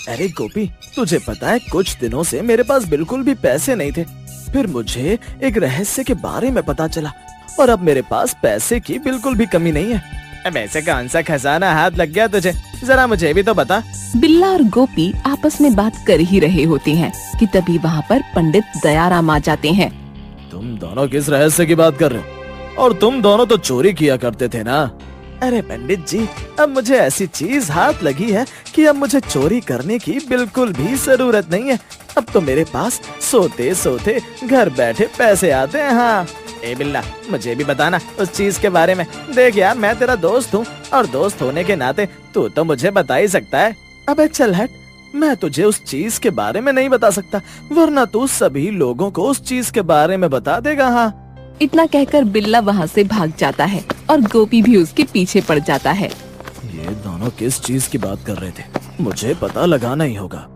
अरे गोपी, तुझे पता है कुछ दिनों से मेरे पास बिल्कुल भी पैसे नहीं थे। फिर मुझे एक रहस्य के बारे में पता चला और अब मेरे पास पैसे की बिल्कुल भी कमी नहीं है। अब ऐसे कौन सा खजाना हाथ लग गया तुझे, जरा मुझे भी तो बता। बिल्ला और गोपी आपस में बात कर ही रहे होते हैं कि तभी वहाँ पर पंडित दयाराम आ जाते हैं। तुम दोनों किस रहस्य की बात कर रहे हो? और तुम दोनों तो चोरी किया करते थे ना? अरे पंडित जी, अब मुझे ऐसी चीज हाथ लगी है कि अब मुझे चोरी करने की बिल्कुल भी जरूरत नहीं है। अब तो मेरे पास सोते सोते घर बैठे पैसे आते हैं। हाँ, ए बिल्ला, मुझे भी बताना उस चीज के बारे में। देख यार, मैं तेरा दोस्त हूँ और दोस्त होने के नाते तू तो मुझे बता ही सकता है। अबे चल हट, मैं तुझे उस चीज के बारे में नहीं बता सकता, वरना तू सभी लोगों को उस चीज के बारे में बता देगा। हाँ, इतना कहकर बिल्ला वहाँ से भाग जाता है और गोपी भी उसके पीछे पड़ जाता है। ये दोनों किस चीज की बात कर रहे थे, मुझे पता लगाना ही होगा।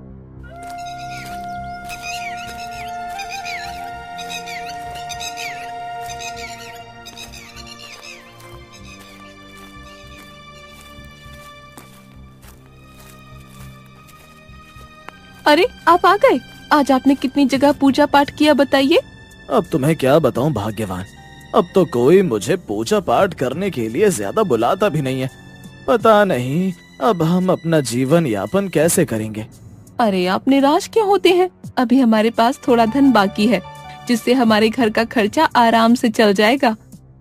अरे आप आ गए। आज आपने कितनी जगह पूजा पाठ किया बताइए। अब तुम्हें क्या बताऊं भाग्यवान, अब तो कोई मुझे पूजा पाठ करने के लिए ज्यादा बुलाता भी नहीं है। पता नहीं अब हम अपना जीवन यापन कैसे करेंगे। अरे आप निराश क्यों होते हैं? अभी हमारे पास थोड़ा धन बाकी है, जिससे हमारे घर का खर्चा आराम से चल जाएगा।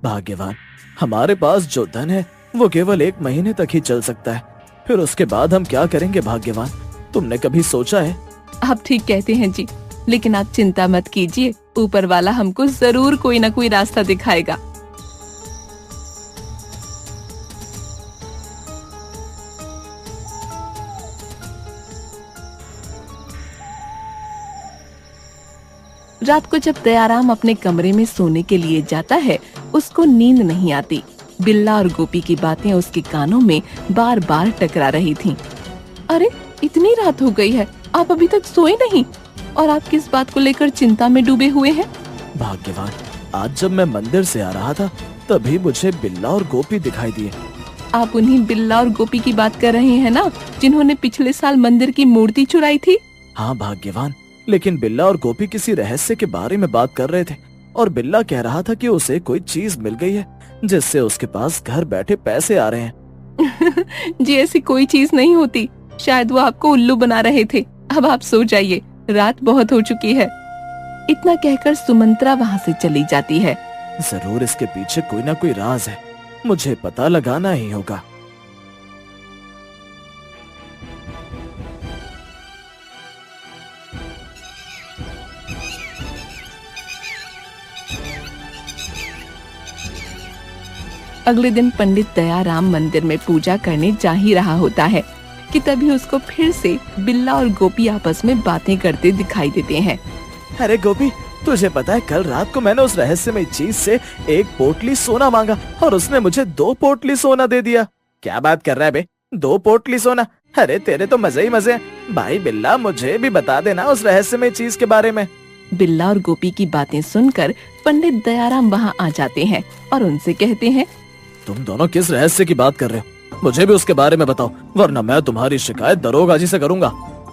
भाग्यवान, हमारे पास जो धन है वो केवल 1 महीने तक ही चल सकता है। फिर उसके बाद हम क्या करेंगे भाग्यवान, तुमने कभी सोचा है? आप ठीक कहते हैं जी, लेकिन आप चिंता मत कीजिए, ऊपर वाला हमको जरूर कोई न कोई रास्ता दिखाएगा। रात को जब दयाराम अपने कमरे में सोने के लिए जाता है, उसको नींद नहीं आती। बिल्ला और गोपी की बातें उसके कानों में बार बार टकरा रही थीं। अरे इतनी रात हो गई है, आप अभी तक सोए नहीं और आप किस बात को लेकर चिंता में डूबे हुए हैं? भाग्यवान, आज जब मैं मंदिर से आ रहा था तभी मुझे बिल्ला और गोपी दिखाई दिए। आप उन्हीं बिल्ला और गोपी की बात कर रहे हैं ना, जिन्होंने पिछले साल मंदिर की मूर्ति चुराई थी? हाँ भाग्यवान, लेकिन बिल्ला और गोपी किसी रहस्य के बारे में बात कर रहे थे और बिल्ला कह रहा था कि उसे कोई चीज मिल गई है जिससे उसके पास घर बैठे पैसे आ रहे हैं। जी ऐसी कोई चीज नहीं होती, शायद वो आपको उल्लू बना रहे थे। अब आप सो जाइए, रात बहुत हो चुकी है। इतना कहकर सुमंत्रा वहाँ से चली जाती है। जरूर इसके पीछे कोई ना कोई राज है, मुझे पता लगाना ही होगा। अगले दिन पंडित दयाराम मंदिर में पूजा करने जा ही रहा होता है कि तभी उसको फिर से बिल्ला और गोपी आपस में बातें करते दिखाई देते हैं। अरे गोपी, तुझे पता है कल रात को मैंने उस रहस्यमय चीज से 1 पोटली सोना मांगा और उसने मुझे 2 पोटली सोना दे दिया। क्या बात कर रहा है बे, 2 पोटली सोना? अरे तेरे तो मजे ही मजे हैं। भाई बिल्ला, मुझे भी बता देना उस रहस्यमय चीज के बारे में। बिल्ला और गोपी की बातें सुनकर पंडित दयाराम वहाँ आ जाते हैं और उनसे कहते हैं, तुम दोनों किस रहस्य की बात कर रहे हो? मुझे भी उसके बारे में बताओ, वरना मैं तुम्हारी शिकायत दरोगा जी से करूंगा।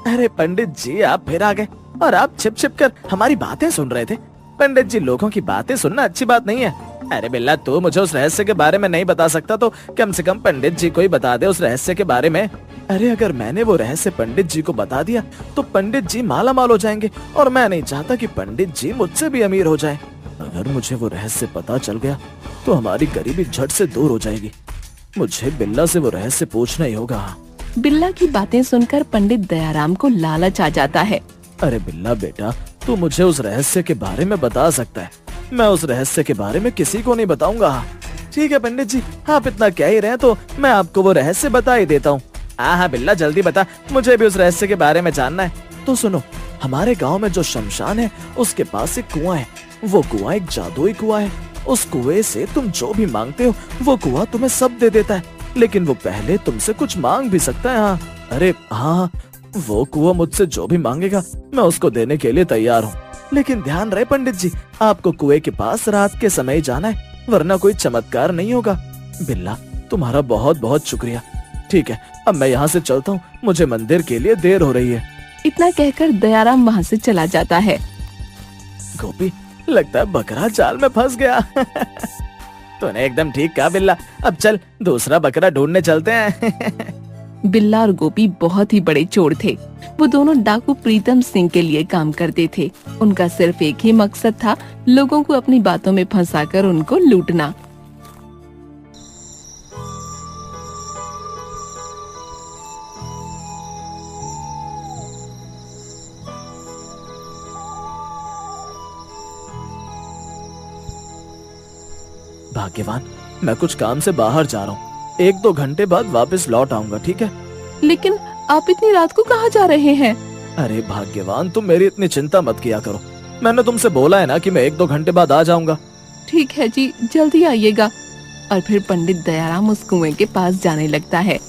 अरे पंडित जी, आप फिर आ गए और आप छिप छिप कर हमारी बातें सुन रहे थे। पंडित जी, लोगों की बातें सुनना अच्छी बात नहीं है। अरे बिल्ला, तू मुझे उस रहस्य के बारे में नहीं बता सकता तो कम से कम पंडित जी को ही बता दे उस रहस्य के बारे में। अरे अगर मैंने वो रहस्य पंडित जी को बता दिया तो पंडित जी माला माल हो जाएंगे और मैं नहीं चाहता कि पंडित जी मुझसे भी अमीर हो जाए। अगर मुझे वो रहस्य पता चल गया तो हमारी गरीबी झट से दूर हो जाएगी। मुझे बिल्ला से वो रहस्य पूछना ही होगा। बिल्ला की बातें सुनकर पंडित दयाराम को लालच आ जाता है। अरे बिल्ला बेटा, तू मुझे उस रहस्य के बारे में बता सकता है, मैं उस रहस्य के बारे में किसी को नहीं बताऊंगा। ठीक है पंडित जी, आप इतना कह ही रहे हैं तो मैं आपको वो रहस्य बता ही देता हूँ। हाँ बिल्ला, जल्दी बता, मुझे भी उस रहस्य के बारे में जानना है। तो सुनो, हमारे गाँव में जो शमशान है उसके पास एक कुआं है। वो कुआं एक जादुई कुआं है। उस कुएं से तुम जो भी मांगते हो वो कुआं तुम्हें सब दे देता है, लेकिन वो पहले तुमसे कुछ मांग भी सकता है। हाँ, अरे हाँ, वो कुआं मुझसे जो भी मांगेगा मैं उसको देने के लिए तैयार हूँ। लेकिन ध्यान रहे पंडित जी, आपको कुएं के पास रात के समय जाना है, वरना कोई चमत्कार नहीं होगा। बिल्ला, तुम्हारा बहुत बहुत शुक्रिया, ठीक है, अब मैं यहाँ से चलता हूँ, मुझे मंदिर के लिए देर हो रही है। इतना कहकर दयाराम वहाँ से चला जाता है। गोपी, लगता है बकरा जाल में फंस गया। तूने एकदम ठीक कहा बिल्ला, अब चल दूसरा बकरा ढूंढने चलते हैं। बिल्ला और गोपी बहुत ही बड़े चोर थे। वो दोनों डाकू प्रीतम सिंह के लिए काम करते थे। उनका सिर्फ एक ही मकसद था, लोगों को अपनी बातों में फंसाकर उनको लूटना। भाग्यवान, मैं कुछ काम से बाहर जा रहा हूँ, 1-2 घंटे बाद वापस लौट आऊंगा, ठीक है? लेकिन आप इतनी रात को कहाँ जा रहे हैं? अरे भाग्यवान, तुम मेरी इतनी चिंता मत किया करो। मैंने तुमसे बोला है ना कि मैं 1-2 घंटे बाद आ जाऊंगा। ठीक है जी, जल्दी आइएगा। और फिर पंडित दयाराम उस कुएं के पास जाने लगता है।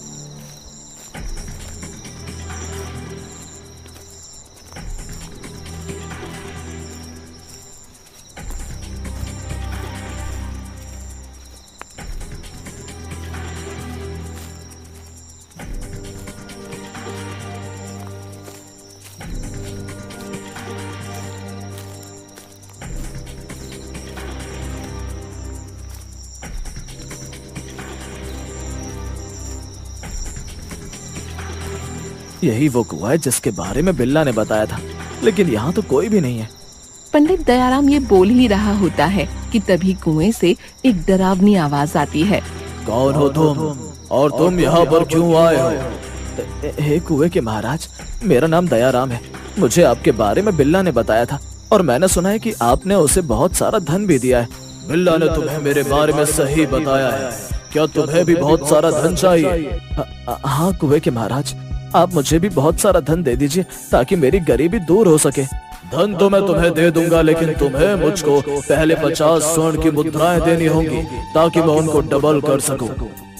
यही वो कुआं है जिसके बारे में बिल्ला ने बताया था, लेकिन यहाँ तो कोई भी नहीं है। पंडित दयाराम ये बोल ही रहा होता है कि तभी कुएं से एक डरावनी आवाज आती है। कौन हो तुम और तुम यहाँ पर क्यों आए हो? हे कुएं के महाराज, मेरा नाम दयाराम है। मुझे आपके बारे में बिल्ला ने बताया था और मैंने सुना है कि आपने उसे बहुत सारा धन भी दिया है। बिल्ला ने तुम्हें मेरे बारे में सही बताया है। क्या तुम्हें भी बहुत सारा धन चाहिए? हाँ कुएं के महाराज, आप मुझे भी बहुत सारा धन दे दीजिए ताकि मेरी गरीबी दूर हो सके। धन तो मैं तुम्हें दे दूंगा, लेकिन तुम्हें मुझको पहले 50 स्वर्ण की मुद्राएं देनी होंगी ताकि मैं उनको डबल कर सकूं।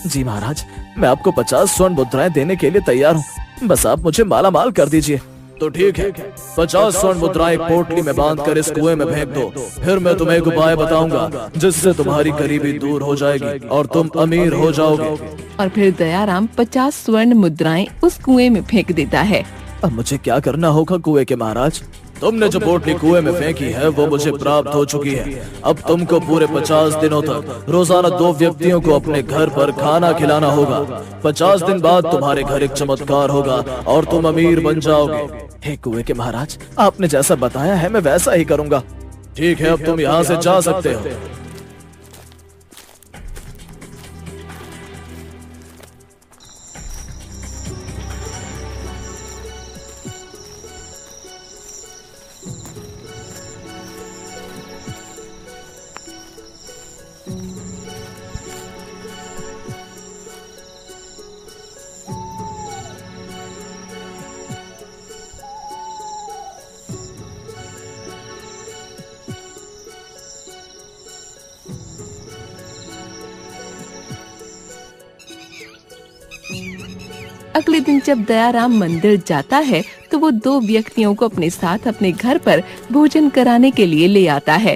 जी महाराज, मैं आपको 50 स्वर्ण मुद्राएं देने के लिए तैयार हूँ, बस आप मुझे माला माल कर दीजिए। तो ठीक है, 50 स्वर्ण मुद्राएं एक पोटली में बांधकर इस कुएं में फेंक दो। फिर मैं तुम्हें एक उपाय बताऊंगा जिससे तुम्हारी गरीबी दूर हो जाएगी और तुम अमीर हो जाओगे। और फिर दयाराम 50 स्वर्ण मुद्राएं उस कुएं में फेंक देता है। अब मुझे क्या करना होगा कुएं के महाराज? तुमने जो पोटली कुएं में फेंकी है वो मुझे प्राप्त हो चुकी है। अब तुमको पूरे 50 दिनों तक रोजाना 2 व्यक्तियों को अपने घर पर खाना खिलाना होगा। 50 दिन बाद तुम्हारे घर एक चमत्कार होगा और तुम अमीर बन जाओगे। हे कुएं के महाराज, आपने जैसा बताया है मैं वैसा ही करूंगा। ठीक है, अब तुम यहाँ से जा सकते हो। अगले दिन जब दयाराम मंदिर जाता है तो वो 2 व्यक्तियों को अपने साथ अपने घर पर भोजन कराने के लिए ले आता है।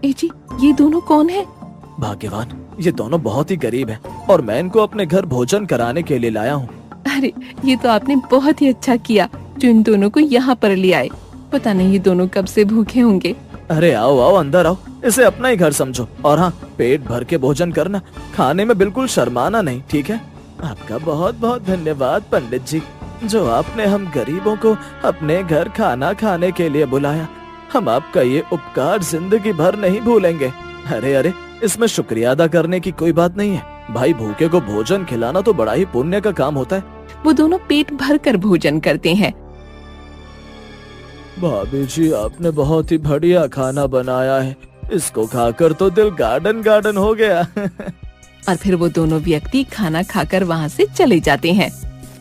ए जी, ये दोनों कौन हैं? भाग्यवान, ये दोनों बहुत ही गरीब हैं और मैं इनको अपने घर भोजन कराने के लिए लाया हूँ। अरे, ये तो आपने बहुत ही अच्छा किया जो इन दोनों को यहाँ पर ले आए। पता नहीं ये दोनों कब से भूखे होंगे। अरे आओ आओ, अंदर आओ, इसे अपना ही घर समझो। और हाँ, पेट भर के भोजन करना, खाने में बिल्कुल शर्माना नहीं, ठीक है? आपका बहुत बहुत धन्यवाद पंडित जी, जो आपने हम गरीबों को अपने घर खाना खाने के लिए बुलाया। हम आपका ये उपकार जिंदगी भर नहीं भूलेंगे। अरे अरे, इसमें शुक्रिया अदा करने की कोई बात नहीं है भाई। भूखे को भोजन खिलाना तो बड़ा ही पुण्य का काम होता है। वो दोनों पेट भर कर भोजन करते हैं। भाभी जी, आपने बहुत ही बढ़िया खाना बनाया है, इसको खाकर तो दिल गार्डन गार्डन हो गया। और फिर वो दोनों व्यक्ति खाना खाकर वहाँ से चले जाते हैं।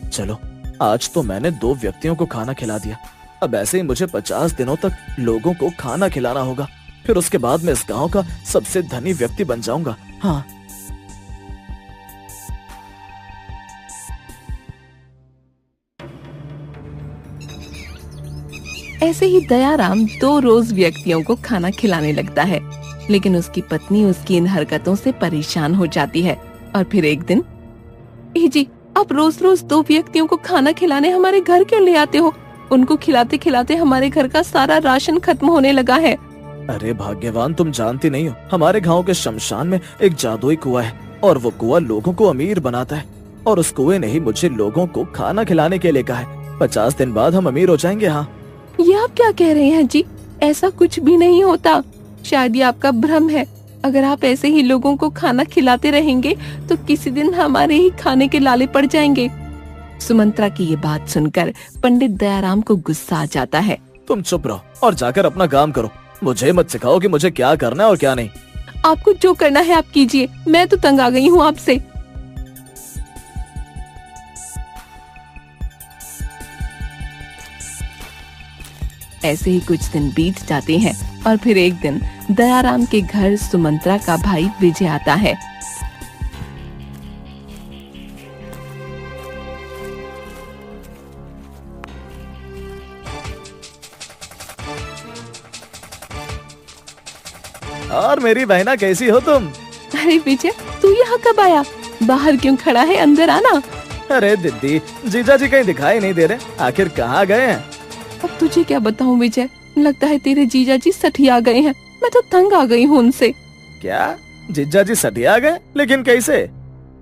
चलो, आज तो मैंने 2 व्यक्तियों को खाना खिला दिया। अब ऐसे ही मुझे 50 दिनों तक लोगों को खाना खिलाना होगा। फिर उसके बाद मैं इस गांव का सबसे धनी व्यक्ति बन जाऊंगा। हाँ, ऐसे ही दयाराम 2 रोज व्यक्तियों को खाना खिलाने लगता है। लेकिन उसकी पत्नी उसकी इन हरकतों से परेशान हो जाती है। और फिर एक दिन, ए जी, आप रोज रोज 2 व्यक्तियों को खाना खिलाने हमारे घर क्यों ले आते हो? उनको खिलाते खिलाते हमारे घर का सारा राशन खत्म होने लगा है। अरे भाग्यवान, तुम जानती नहीं हो, हमारे गांव के शमशान में एक जादुई कुआं है और वो कुआं लोगों को अमीर बनाता है। और उस कुएं ने ही मुझे लोगों को खाना खिलाने के लिए कहा है। 50 दिन बाद हम अमीर हो जाएंगे। हाँ, ये आप क्या कह रहे हैं जी? ऐसा कुछ भी नहीं होता। शायद ये आपका भ्रम है। अगर आप ऐसे ही लोगों को खाना खिलाते रहेंगे तो किसी दिन हमारे ही खाने के लाले पड़ जाएंगे। सुमंत्रा की ये बात सुनकर पंडित दयाराम को गुस्सा आ जाता है। तुम चुप रहो और जाकर अपना काम करो। मुझे मत सिखाओ कि मुझे क्या करना है और क्या नहीं। आपको जो करना है आप कीजिए, मैं तो तंग आ गई हूँ आपसे। ऐसे ही कुछ दिन बीत जाते हैं और फिर एक दिन दयाराम के घर सुमंत्रा का भाई विजय आता है। और मेरी बहना, कैसी हो तुम? अरे विजय, तू यहाँ कब आया? बाहर क्यों खड़ा है? अंदर आना। अरे दीदी, जीजा जी कहीं दिखाई नहीं दे रहे, आखिर कहाँ गए हैं? अब तुझे क्या बताऊं विजय, लगता है तेरे जीजा जी सठिया गए हैं। मैं तो तंग आ गई हूँ उनसे। क्या जीजा जी सठिया गए? लेकिन कैसे?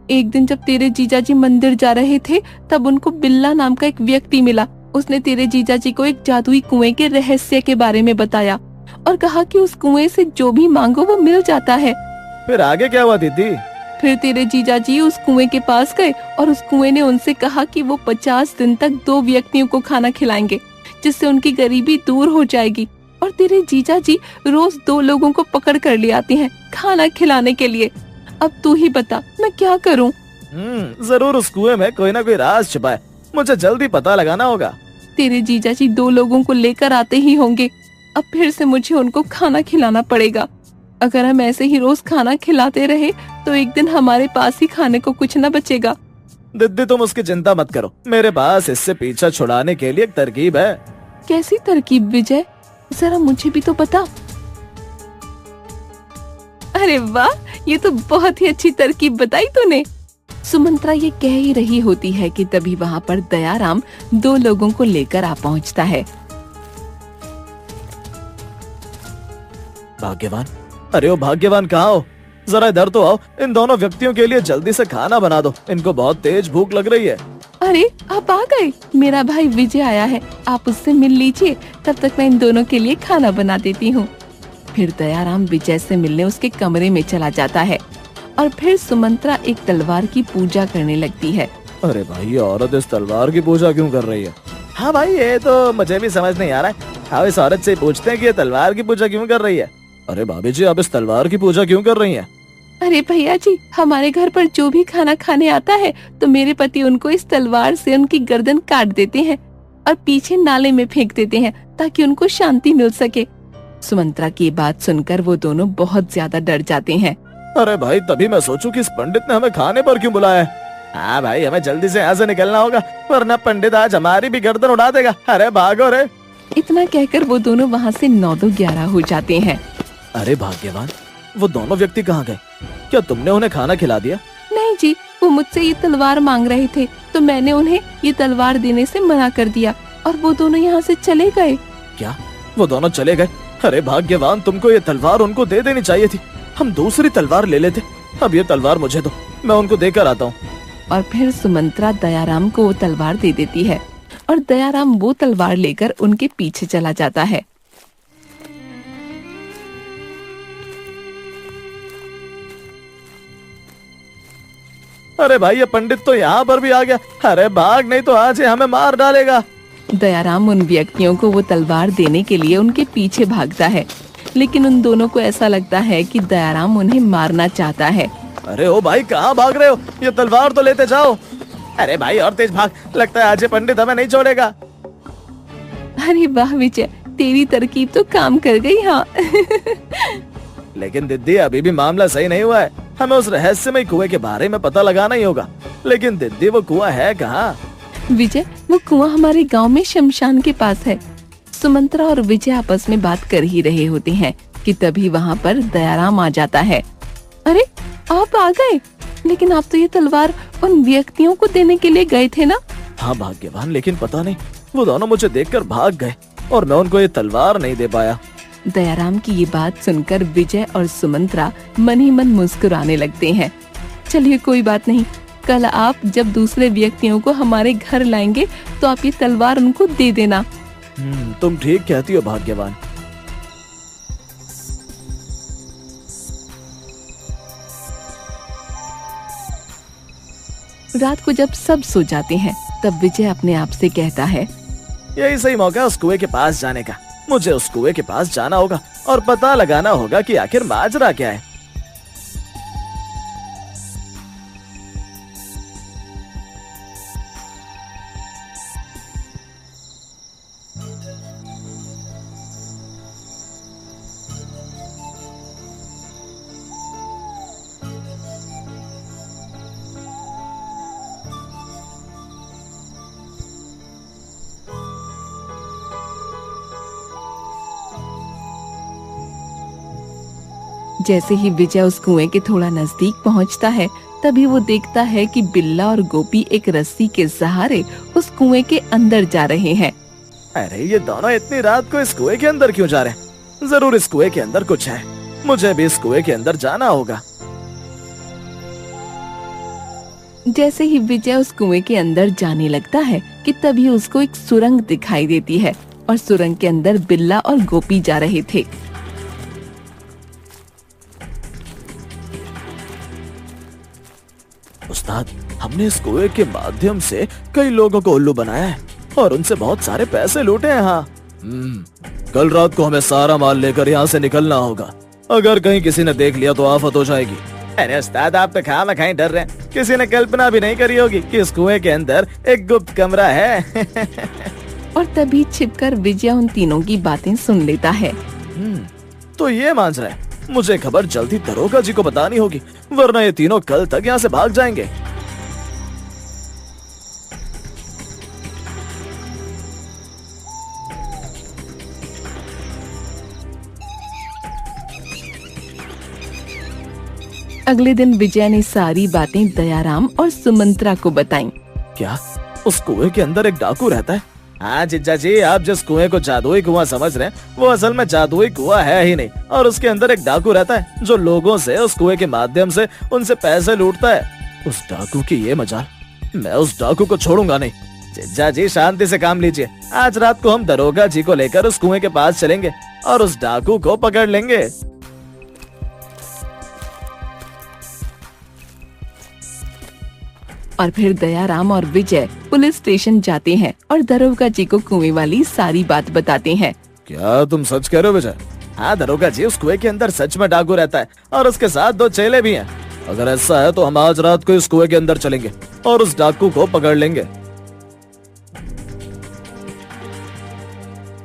एक दिन जब तेरे जीजा जी मंदिर जा रहे थे तब उनको बिल्ला नाम का एक व्यक्ति मिला। उसने तेरे जीजा जी को एक जादुई कुएं के रहस्य के बारे में बताया और कहा कि उस कुएं से जो भी मांगो वो मिल जाता है। फिर आगे क्या हुआ दीदी? फिर तेरे जीजा जी उस कुएं के पास गए और उस कुएं ने उनसे कहा कि वो 50 दिन तक 2 व्यक्तियों को खाना खिलाएंगे, जिससे उनकी गरीबी दूर हो जाएगी। और तेरे जीजा जी रोज 2 लोगों को पकड़ कर ले आते हैं खाना खिलाने के लिए। अब तू ही बता मैं क्या करूं? जरूर उस कुएं में कोई ना कोई राज छिपा है, मुझे जल्दी पता लगाना होगा। तेरे जीजा जी 2 लोगों को लेकर आते ही होंगे। अब फिर से मुझे उनको खाना खिलाना पड़ेगा। अगर हम ऐसे ही रोज खाना खिलाते रहे तो एक दिन हमारे पास ही खाने को कुछ न बचेगा। दीदी तुम उसकी चिंता मत करो, मेरे पास इससे पीछा छुड़ाने के लिए एक तरकीब है। कैसी तरकीब विजय? जरा मुझे भी तो बता। अरे वाह, ये तो बहुत ही अच्छी तरकीब बताई तूने। सुमंत्रा ये कह ही रही होती है कि तभी वहाँ पर दयाराम 2 लोगों को लेकर आ पहुँचता है। भाग्यवान, अरे ओ भाग्यवान, कहाँ हो? जरा इधर तो आओ, इन दोनों व्यक्तियों के लिए जल्दी से खाना बना दो, इनको बहुत तेज भूख लग रही है। अरे आप आ गए, मेरा भाई विजय आया है, आप उससे मिल लीजिए, तब तक मैं इन दोनों के लिए खाना बना देती हूँ। फिर दयाराम विजय से मिलने उसके कमरे में चला जाता है और फिर सुमंत्रा एक तलवार की पूजा करने लगती है। अरे भाई, ये औरत इस तलवार की पूजा क्यों कर रही है? हाँ भाई, ये तो मुझे भी समझ नहीं आ रहा है। हाँ, इस औरत से पूछते हैं कि ये तलवार की पूजा क्यों कर रही है। अरे भाभी जी, आप इस तलवार की पूजा क्यों कर रही हैं? अरे भैया जी, हमारे घर पर जो भी खाना खाने आता है तो मेरे पति उनको इस तलवार से उनकी गर्दन काट देते हैं और पीछे नाले में फेंक देते हैं ताकि उनको शांति मिल सके। सुमंत्रा की बात सुनकर वो दोनों बहुत ज्यादा डर जाते हैं। अरे भाई, तभी मैं सोचूं कि इस पंडित ने हमें खाने पर क्यों बुलाया है। हाँ भाई, हमें जल्दी से यहाँ से निकलना होगा वरना पंडित आज हमारी भी गर्दन उड़ा देगा। अरे भागो रे। इतना कहकर वो दोनों वहाँ से 9-11 हो जाते हैं। अरे भाग्यवान, वो दोनों व्यक्ति कहाँ गए? क्या तुमने उन्हें खाना खिला दिया? नहीं जी, वो मुझसे ये तलवार मांग रहे थे तो मैंने उन्हें ये तलवार देने से मना कर दिया और वो दोनों यहाँ से चले गए। क्या वो दोनों चले गए? अरे भाग्यवान, तुमको ये तलवार उनको दे देनी चाहिए थी, हम दूसरी तलवार ले लेते। अब ये तलवार मुझे दो, मैं उनको देकर आता हूँ। और फिर सुमंत्रा दयाराम को वो तलवार दे देती है और दयाराम वो तलवार लेकर उनके पीछे चला जाता है। अरे भाई, ये पंडित तो यहाँ पर भी आ गया। अरे भाग, नहीं तो आज ये हमें मार डालेगा। दयाराम उन व्यक्तियों को वो तलवार देने के लिए उनके पीछे भागता है, लेकिन उन दोनों को ऐसा लगता है कि दयाराम उन्हें मारना चाहता है। अरे ओ भाई, कहाँ भाग रहे हो? ये तलवार तो लेते जाओ। अरे भाई, और तेज भाग, लगता है आज ये पंडित हमें नहीं छोड़ेगा। अरे वाह विजय, तेरी तरकीब तो काम कर गई। हाँ लेकिन दीदी, अभी भी मामला सही नहीं हुआ है, हमें उस रहस्यमय कुएं के बारे में पता लगाना ही होगा। लेकिन दीदी, वो कुआं है कहाँ? विजय, वो कुआं हमारे गांव में शमशान के पास है। सुमंत्रा और विजय आपस में बात कर ही रहे होते हैं कि तभी वहाँ पर दयाराम आ जाता है। अरे आप आ गए, लेकिन आप तो ये तलवार उन व्यक्तियों को देने के लिए गए थे ना? हाँ भाग्यवान, लेकिन पता नहीं वो दोनों मुझे देखकर भाग गए और मैं उनको ये तलवार नहीं दे पाया। दयाराम की ये बात सुनकर विजय और सुमंत्रा मन ही मन मुस्कुराने लगते हैं। चलिए कोई बात नहीं, कल आप जब दूसरे व्यक्तियों को हमारे घर लाएंगे तो आप ये तलवार उनको दे देना। तुम ठीक कहती हो भाग्यवान। रात को जब सब सो जाते हैं तब विजय अपने आप से कहता है, यही सही मौका है उस कुएं के पास जाने का। मुझे उस कुएं के पास जाना होगा और पता लगाना होगा कि आखिर माजरा क्या है। जैसे ही विजय उस कुएं के थोड़ा नजदीक पहुंचता है तभी वो देखता है कि बिल्ला और गोपी एक रस्सी के सहारे उस कुएं के अंदर जा रहे हैं। अरे ये दोनों इतनी रात को इस कुएं के अंदर क्यों जा रहे हैं? जरूर इस कुएं के अंदर कुछ है, मुझे भी इस कुएं के अंदर जाना होगा। जैसे ही विजय उस कुएं के अंदर जाने लगता है कि तभी उसको एक सुरंग दिखाई देती है और सुरंग के अंदर बिल्ला और गोपी जा रहे थे। उस्ताद, हमने इस कुएं के माध्यम से कई लोगों को उल्लू बनाया है और उनसे बहुत सारे पैसे लूटे हैं। हाँ, कल रात को हमें सारा माल लेकर यहाँ से निकलना होगा। अगर कहीं किसी ने देख लिया तो आफत हो जाएगी। अरे उस्ताद, आप तो खामखा डर रहे हैं। किसी ने कल्पना भी नहीं करी होगी कि इस कुएं के अंदर एक गुप्त कमरा है। और तभी छिपकर विजय उन तीनों की बातें सुन लेता है। तो ये मान रहा है, मुझे खबर जल्दी दरोगा जी को बतानी होगी, वरना ये तीनों कल तक यहाँ से भाग जाएंगे। अगले दिन विजय ने सारी बातें दयाराम और सुमंत्रा को बताईं। क्या उस कुएं के अंदर एक डाकू रहता है? हाँ जिज्जा जी, आप जिस कुएं को जादुई कुआं समझ रहे हैं वो असल में जादुई कुआं है ही नहीं, और उसके अंदर एक डाकू रहता है जो लोगों से उस कुएं के माध्यम से उनसे पैसे लूटता है। उस डाकू की ये मजाल, मैं उस डाकू को छोड़ूंगा नहीं। जिज्जा जी शांति से काम लीजिए, आज रात को हम दरोगा जी को लेकर उस कुएं के पास चलेंगे और उस डाकू को पकड़ लेंगे। और फिर दयाराम और विजय पुलिस स्टेशन जाते हैं और दरोगा जी को कुएं वाली सारी बात बताते हैं। क्या तुम सच कह रहे हो विजय? हाँ दरोगा जी, उस कुएं के अंदर सच में डाकू रहता है और उसके साथ 2 चेले भी हैं। अगर ऐसा है तो हम आज रात को इस कुएं के अंदर चलेंगे और उस डाकू को पकड़ लेंगे।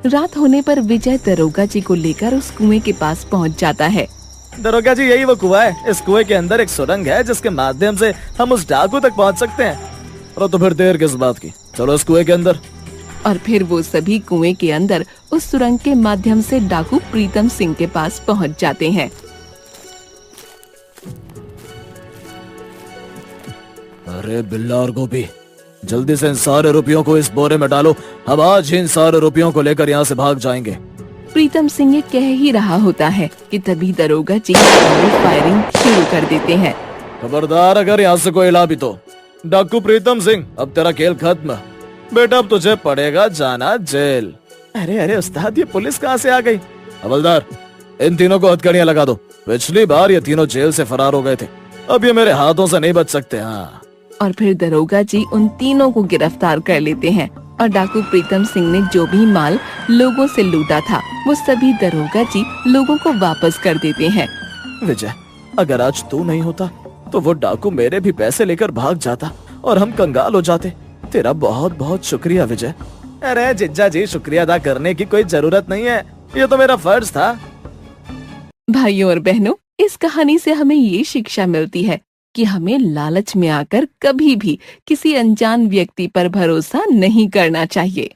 रात होने पर विजय दरोगा जी को लेकर उस कुएं के पास पहुंच जाता है। दरोगा जी, यही वो कुआं है। इस कुएं के अंदर एक सुरंग है जिसके माध्यम से हम उस डाकू तक पहुंच सकते हैं। और तो फिर देर किस बात की, चलो इस कुएं के अंदर। और फिर वो सभी कुएं के अंदर उस सुरंग के माध्यम से डाकू प्रीतम सिंह के पास पहुंच जाते हैं। अरे बिल्ला और गोपी, जल्दी से इन सारे रुपयों को इस बोरे में डालो। हम आज इन सारे रुपयों को लेकर यहाँ से भाग जाएंगे। प्रीतम सिंह ये कह ही रहा होता है कि तभी दरोगा जी फायरिंग शुरू कर देते हैं। खबरदार, अगर यहाँ से कोई हिला भी तो। डाकू प्रीतम सिंह, अब तेरा खेल खत्म बेटा, अब तुझे पड़ेगा जाना जेल। अरे अरे उस्ताद, ये पुलिस कहाँ से आ गई? हवलदार, इन तीनों को हथकड़ियां लगा दो। पिछली बार ये तीनों जेल से फरार हो गए थे, अब ये मेरे हाथों से नहीं बच सकते। हाँ। और फिर दरोगा जी उन तीनों को गिरफ्तार कर लेते हैं और डाकू प्रीतम सिंह ने जो भी माल लोगों से लूटा था वो सभी दरोगा जी लोगों को वापस कर देते हैं। विजय, अगर आज तू नहीं होता तो वो डाकू मेरे भी पैसे लेकर भाग जाता और हम कंगाल हो जाते। तेरा बहुत बहुत शुक्रिया विजय। अरे जिज्जा जी, शुक्रिया अदा करने की कोई जरूरत नहीं है, ये तो मेरा फर्ज था। भाइयों और बहनों, इस कहानी से हमें ये शिक्षा मिलती है कि हमें लालच में आकर कभी भी किसी अनजान व्यक्ति पर भरोसा नहीं करना चाहिए।